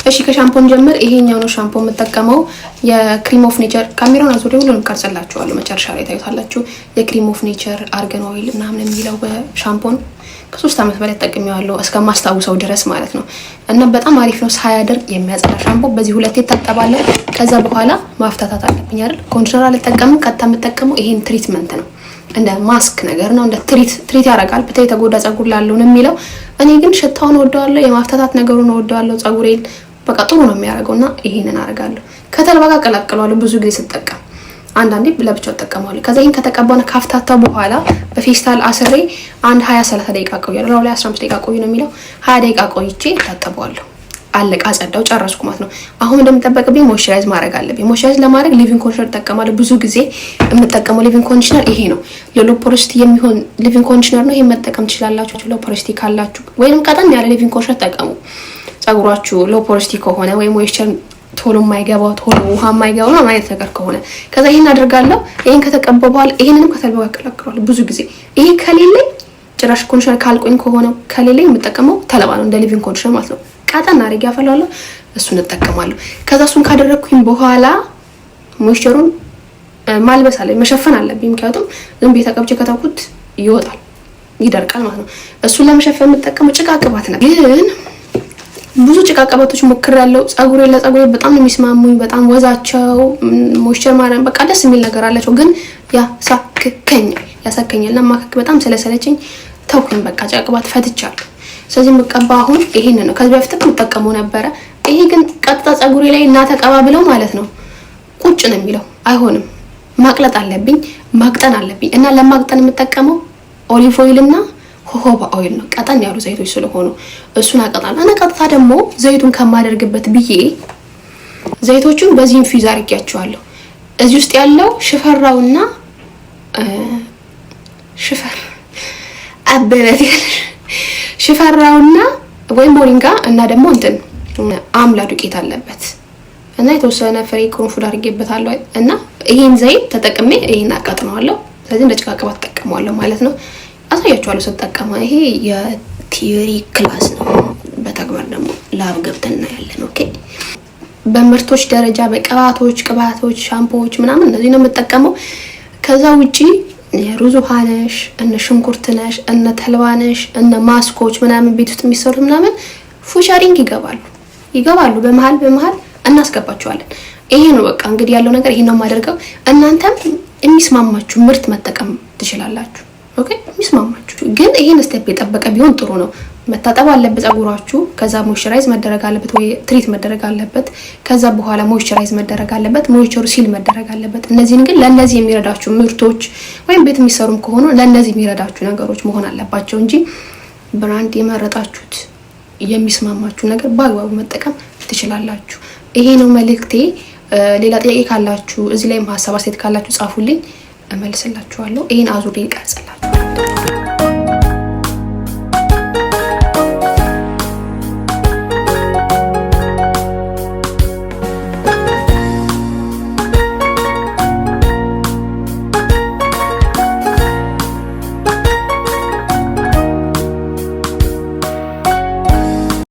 እሺ ከሻምፖን ጀምር። ይሄኛው ነው ሻምፖ የምጠቀመው የክሪም ኦፍ ኔቸር። ካሜራውን አዙሬ ሁሉንም ቀርጸላችኋለሁ መጨረሻ ላይ ታዩታላችሁ። የክሪም ኦፍ ኔቸር አርገን ኦይል ምናምን የሚለው ሻምፖን ከ3 አመት በላይ ተጠቅሜዋለሁ እስከማስታውሰው ድረስ ማለት ነው። እና በጣም አሪፍ ነው። ሳያደርግ የሚያጸዳ ሻምፖ። በዚህ ሁለቴ ታጠባለሁ። ከዛ በኋላ ማፍታታት አለብኝ አይደል? ኮንዲሽነር አልጠቀምም። ቀጥታ የምጠቀመው ይሄን ትሪትመንት ነው። እንደ ማስክ ነገር ነው። እንደ ትሪት ያደርጋል በተለይ ተጎዳ ጸጉር ላለው ነው የሚለው። እኔ ግን ሽታውን ወደዋለሁ፣ የማፍታታት ነገሩን ወደዋለሁ። ጸጉሬን በቃ ጥሩ ነው የሚያደርገውና ይሄንን አደርጋለሁ። ከተልባ ጋር ቀላቅለዋለሁ ብዙ ጊዜ ስጠቀም፣ አንዳንዴ ለብቻው ተጠቀማለሁ። ከዛ ይሄን ከተቀባውና ካፍታታው በኋላ በፌስታል አስሬ አንድ 20-30 ደቂቃ ቆያለሁ። ነው ላይ 15 ደቂቃ ቆዩ ነው የሚለው። 20 ደቂቃ ቆይቼ ታጠበዋለሁ። አለቃ ጸዳው ጨረስኩ ማለት ነው። አሁን እንደምጠበቅብኝ ሞይስቸራይዝ ማድረግ አለብኝ። ሞይስቸራይዝ ለማድረግ ሊቪንግ ኮንዲሽነር ተጠቀማለሁ። ብዙ ጊዜ የምጠቀመው ሊቪንግ ኮንዲሽነር ይሄ ነው። ለሎ ፖሮሲቲ የሚሆን ሊቪንግ ኮንዲሽነር ነው። ይሄን መጠቀም ትችላላችሁ ሎ ፖሮሲቲ ካላችሁ፣ ወይንም ቀጠን ያለ ሊቪንግ ኮንዲሽነር ተጠቀሙ። ጸጉራችሁ ሎ ፖሮሲቲ ከሆነ ወይ ሞይስቸር ቶሎ የማይገባው ቶሎ ውሃ የማይገባው ነው ማለት ነገር ከሆነ ከዛ ይሄን አድርጋለሁ። ይሄን ከተቀባው በኋላ ይሄንንም ከተልባ ጋር ቀላቅላለሁ። ብዙ ጊዜ ይሄ ከሌለኝ ጭራሽ ኮንዲሽነር ካልቆኝ ከሆነ ከሌለኝ የምጠቀመው ተልባ ነው እንደ ሊቪንግ ኮንዲሽነር ማለት ነው። ቃጣና አድርጌ አፈላዋለሁ። እሱን እጠቀማለሁ። ከዛ እሱን ካደረኩኝ በኋላ ሞይስቸሩን ማልበስ አለብኝ፣ መሸፈን አለብኝ። ምክንያቱም ዝም ብዬ ተቀብቼ ከተውኩት ይወጣል፣ ይደርቃል ማለት ነው። እሱን ለመሸፈን የምጠቀመው ጭቃ ቅባት ነው። ግን ብዙ ጭቃ ቅባቶች ሞክሬያለሁ። ለጸጉሬ በጣም ነው የሚስማሙኝ። በጣም ወዛቸው ሞይስቸር ማረን በቃ ደስ የሚል ነገር አላቸው። ግን ያሳከኛልና ማከክ በጣም ስለሰለቸኝ ተውኩኝ። በቃ ጭቃ ቅባት ፈትቻለሁ። ስለዚህ የምቀባ አሁን ይሄን ነው። ከዚህ በፊት የምጠቀመው ነበረ። ይሄ ግን ቀጥታ ጸጉሬ ላይ እና ተቀባብለው ማለት ነው ቁጭ ነው የሚለው። አይሆንም። ማቅለጥ አለብኝ፣ ማቅጠን አለብኝ። እና ለማቅጠን የምጠቀመው ኦሊቭ ኦይል እና ሆሆባ ኦይል ነው። ቀጠን ያሉ ዘይቶች ስለሆኑ እሱን አቀጣለሁ። እና ቀጥታ ደግሞ ዘይቱን ከማደርግበት ብዬ ዘይቶቹን በዚህ ኢንፊውዝ አድርጌያቸዋለሁ። እዚህ ውስጥ ያለው ሽፈራውና ሽፈራውና ወይ ሞሪንጋ እና ደግሞ እንትን አምላ ዱቄት አለበት እና የተወሰነ ፍሬ ቅርንፉድ አድርጌበታለሁ። እና ይሄን ዘይት ተጠቅሜ ይሄን አቃጥነዋለሁ። ስለዚህ እንደ ጭቃ ቅባት ተጠቀመዋለሁ ማለት ነው። አሳያችኋለሁ ስጠቀማ። ይሄ የቲዮሪ ክላስ ነው፣ በተግባር ደግሞ ላብ ገብተን እናያለን። ኦኬ። በምርቶች ደረጃ በቅባቶች፣ ሻምፖዎች ምናምን እነዚህ ነው የምጠቀመው። ከዛ ውጪ ሩዝ ውሃ ነሽ፣ እነ ሽንኩርት ነሽ፣ እነ ተልባ ነሽ፣ እነ ማስኮች ምናምን ቤት ውስጥ የሚሰሩት ምናምን ፉቸሪንግ ይገባሉ። በመሃል እናስገባቸዋለን። ይሄ ነው በቃ እንግዲህ ያለው ነገር ይሄ ነው የማደርገው። እናንተም የሚስማማችሁ ምርት መጠቀም ትችላላችሁ። ኦኬ። የሚስማማችሁ ግን ይሄን ስቴፕ የጠበቀ ቢሆን ጥሩ ነው። መታጠብ አለበት ጸጉራችሁ። ከዛ ሞይስቸራይዝ መደረግ አለበት ወይ ትሪት መደረግ አለበት። ከዛ በኋላ ሞይስቸራይዝ መደረግ አለበት። ሞይስቸሩ ሲል መደረግ አለበት። እነዚህን ግን ለነዚህ የሚረዳችሁ ምርቶች ወይም ቤት የሚሰሩም ከሆነ ለነዚህ የሚረዳችሁ ነገሮች መሆን አለባቸው እንጂ ብራንድ የመረጣችሁት የሚስማማችሁ ነገር በአግባቡ መጠቀም ትችላላችሁ። ይሄ ነው መልእክቴ። ሌላ ጥያቄ ካላችሁ እዚህ ላይም ሀሳብ አስተያየት ካላችሁ ጻፉልኝ፣ እመልስላችኋለሁ። ይሄን አዙሬ ይቀርጻል።